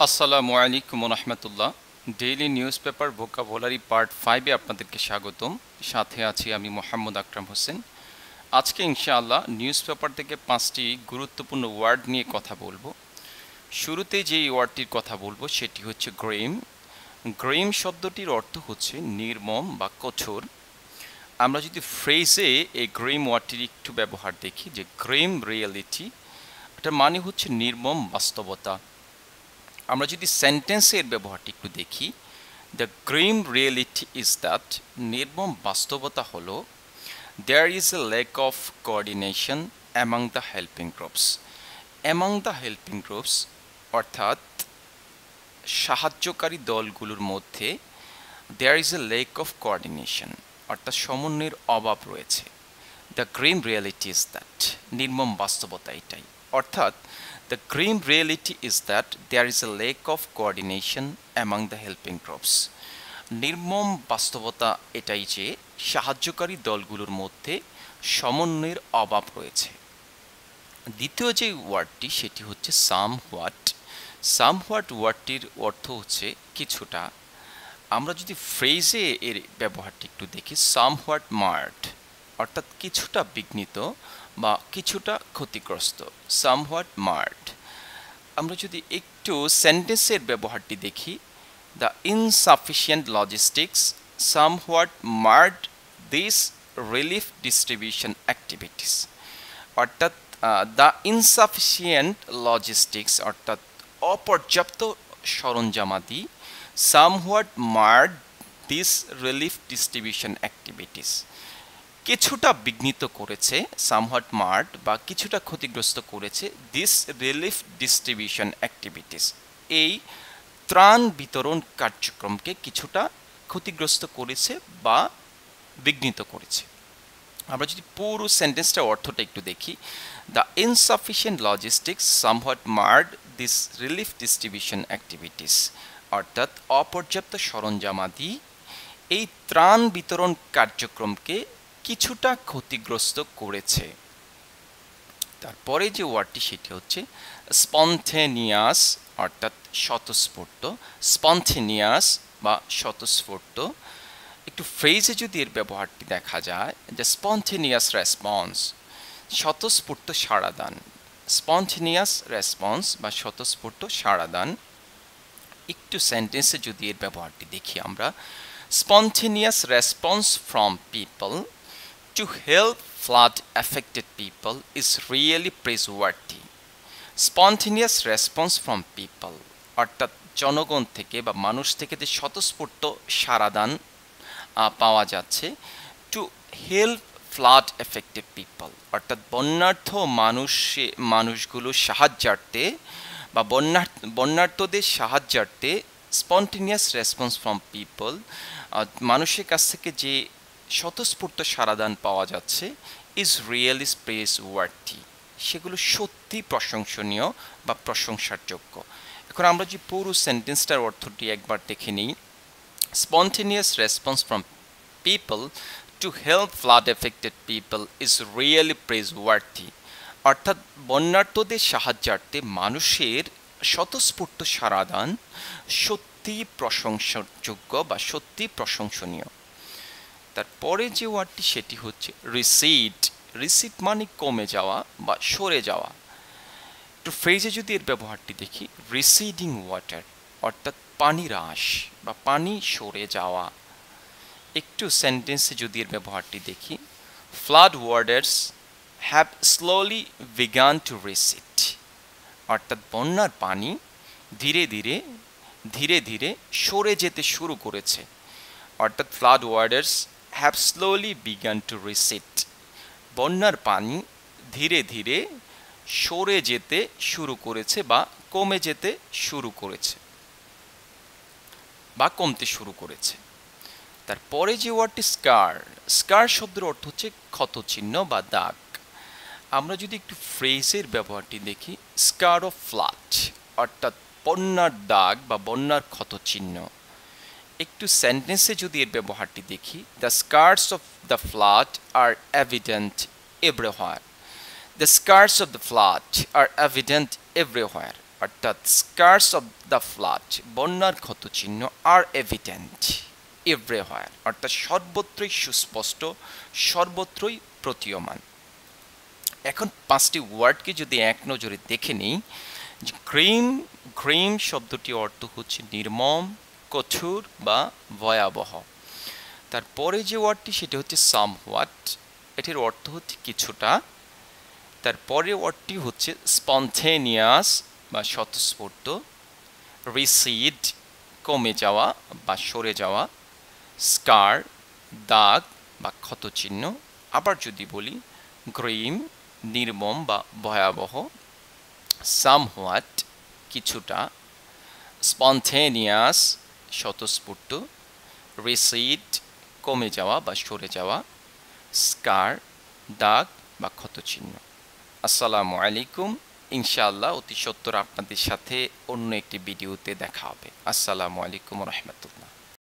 আসসালামু আলাইকুম রহমতুল্লাহ। Daily news paper vocabulary part 5-এ আপনাদেরকে স্বাগতম। সাথে আছি আমি মোহাম্মদ আকরাম হোসেন। আজকে ইনশাআল্লাহ নিউজ পেপার থেকে 5টি গুরুত্বপূর্ণ ওয়ার্ড নিয়ে কথা বলবো। শুরুতে যে ওয়ার্ডটির কথা বলবো সেটি হচ্ছে গ্রেম। গ্রেম শব্দটির অর্থ হচ্ছে নির্মম বা কঠোর। আমরা যদি ফ্রেজে এই গ্রেম ওয়ার্ডটির একটু ব্যবহার দেখি, যে গ্রেম রিয়েলিটি, এটার মানে হচ্ছে নির্মম বাস্তবতা। আমরা যদি সেন্টেন্সের ব্যবহারটি একটু দেখি, the grim reality is that, নির্মম বাস্তবতা হলো there is a lack of coordination among the helping groups. Among the helping groups অর্থাৎ সাহায্যকারী দলগুলোর মধ্যে there is a lack of coordination অর্থাৎ সমন্বয়ের অভাব রয়েছে। The grim reality is that, নির্মম বাস্তবতা এটাই। অর্থাৎ the grim reality is that there is a lack of coordination among the helping groups. নির্মম বাস্তবতা এটাই যে সাহায্যকারী দলগুলোর মধ্যে সমন্বয়ের অভাব রয়েছে। দ্বিতীয় যে ওয়ার্ডটি সেটি হচ্ছে সামহোয়াট। সামহোয়াট ওয়ার্ডটির অর্থ হচ্ছে কিছুটা। আমরা যদি ফ্রেজে এর ব্যবহারটি একটু দেখি, সামহোয়াট মার্ড অর্থাৎ কিছুটা বিঘ্নিত বা কিছুটা ক্ষতিগ্রস্ত, সামহোয়াট মার্ড। আমরা যদি একটু সেন্টেন্সের ব্যবহারটি দেখি, the insufficient logistics somewhat marred this relief distribution activities. অর্থাৎ দ্য ইনসাফিসিয়েন্ট লজিস্টিক্স অর্থাৎ অপর্যাপ্ত সরঞ্জামাদি somewhat marred this relief distribution activities, কিছুটা বিঘ্নিত করেছে, সামহট মার্ড বা কিছুটা ক্ষতিগ্রস্ত করেছে দিস রিলিফ ডিস্ট্রিবিউশন অ্যাক্টিভিটিস, এই ত্রাণ বিতরণ কার্যক্রমকে কিছুটা ক্ষতিগ্রস্ত করেছে বা বিঘ্নিত করেছে। আমরা যদি পুরো সেন্টেন্সটার অর্থটা একটু দেখি, the insufficient logistics somewhat marred this relief distribution activities, অর্থাৎ অপর্যাপ্ত সরঞ্জামাদি এই ত্রাণ বিতরণ কার্যক্রমকে কিছুটা ক্ষতিগ্রস্ত করেছে। তারপরে যে ওয়ার্ডটি সেটি হচ্ছে স্পন্টেনিয়াস অর্থাৎ স্বতঃস্ফূর্ত। স্পন্টেনিয়াস বা স্বতঃস্ফূর্ত, একটু ফ্রেজে যদি এর ব্যবহারটি দেখা যায়, যে স্পন্টেনিয়াস রেসপন্স, স্বতঃস্ফূর্ত সাড়াদান। স্পন্টেনিয়াস রেসপন্স বা স্বতঃস্ফূর্ত সাড়াদান। একটু সেন্টেন্সে যদি এর ব্যবহারটি দেখি আমরা, spontaneous response from people to help flood affected people is really praiseworthy. Spontaneous response from people অর্থাৎ জনগণ থেকে বা মানুষ থেকে যে স্বতঃস্ফূর্ত সাড়াদান পাওয়া যাচ্ছে, two help flood affected people অর্থাৎ বন্যার্থ মানুষগুলো সাহায্যার্থে বা বন্যার্থদের সাহায্যার্থে স্পন্টেনিয়াস রেসপন্স ফ্রম পিপল, মানুষের কাছ থেকে যে স্বতঃস্ফূর্ত সাড়াদান পাওয়া যাচ্ছে, ইজ রিয়েলি প্রেজ ওয়ার্থি, সেগুলো সত্যি প্রশংসনীয় বা প্রশংসার যোগ্য। এখন আমরা যে পুরো সেন্টেন্সটার অর্থটি একবার দেখে নিই, spontaneous response from people to help flood affected people is really praiseworthy, অর্থাৎ বন্যার্থদের সাহায্যার্থে মানুষের স্বতঃস্ফূর্ত সাড়াদান সত্যি প্রশংসাযোগ্য বা সত্যি প্রশংসনীয়। তারপরে যে ওয়ার্ডটি সেটি হচ্ছে রিসিড। রিসিড মানে কমে যাওয়া বা সরে যাওয়া। একটু ফ্রেজে যদি এর ব্যবহারটি দেখি, রিসিডিং ওয়াটার অর্থাৎ পানি হ্রাস বা পানি সরে যাওয়া। একটু সেন্টেন্সে যদি এর ব্যবহারটি দেখি, flood waters have slowly begun to recede, অর্থাৎ বন্যার পানি ধীরে ধীরে সরে যেতে শুরু করেছে। অর্থাৎ flood waters have slowly begun to recede, বন্যার পানি ধীরে ধীরে সরে যেতে শুরু করেছে বা কমে যেতে শুরু করেছে বা কমতে শুরু করেছে। তারপরে যে ওয়ার্ডটি স্কার। স্কার শব্দের অর্থ হচ্ছে ক্ষতচিহ্ন বা দাগ। আমরা যদি একটু ফ্রেজের ব্যবহারটি দেখি, স্কার অফ ফ্লাড অর্থাৎ বন্যার দাগ বা বন্যার ক্ষতচিহ্ন। একটু সেন্টেন্সে যদি এর ব্যবহারটি দেখি, the scars of the flood are evident everywhere. The scars of the flood are evident everywhere অর্থাৎ স্কার্স অফ দ্য ফ্লাড বন্যার ক্ষতচিহ্ন আর এভিডেন্ট এভরিহোয়ার অর্থাৎ সর্বত্রই সুস্পষ্ট, সর্বত্রই প্রতীয়মান। এখন 5টি ওয়ার্ডকে যদি এক নজরে দেখে নিই, গ্রিম, গ্রিম শব্দটির অর্থ হচ্ছে নির্মম, কঠোর বা ভয়াবহ। তারপরে যে ওয়ার্ডটি সেটি হচ্ছে সামহোয়াট, এটির অর্থ হচ্ছে কিছুটা। তারপরে ওয়ার্ডটি হচ্ছে স্পন্টেনিয়াস বা স্বতঃস্ফূর্ত, রিসিড কমে যাওয়া বা সরে যাওয়া, স্কার দাগ বা ক্ষতচিহ্ন। আবার যদি বলি গ্রিম নির্মম বা ভয়াবহ, সামহোয়াট কিছুটা, স্পন্টেনিয়াস স্বতঃস্ফূর্ত, রিসিড কমে যাওয়া বা সরে যাওয়া, স্কার দাগ বা ক্ষতচিহ্ন। আসসালামু আলাইকুম। ইনশাআল্লাহ অতি সত্বর আপনাদের সাথে অন্য একটি ভিডিওতে দেখা হবে। আসসালামু আলাইকুম রহমতুল্লাহ।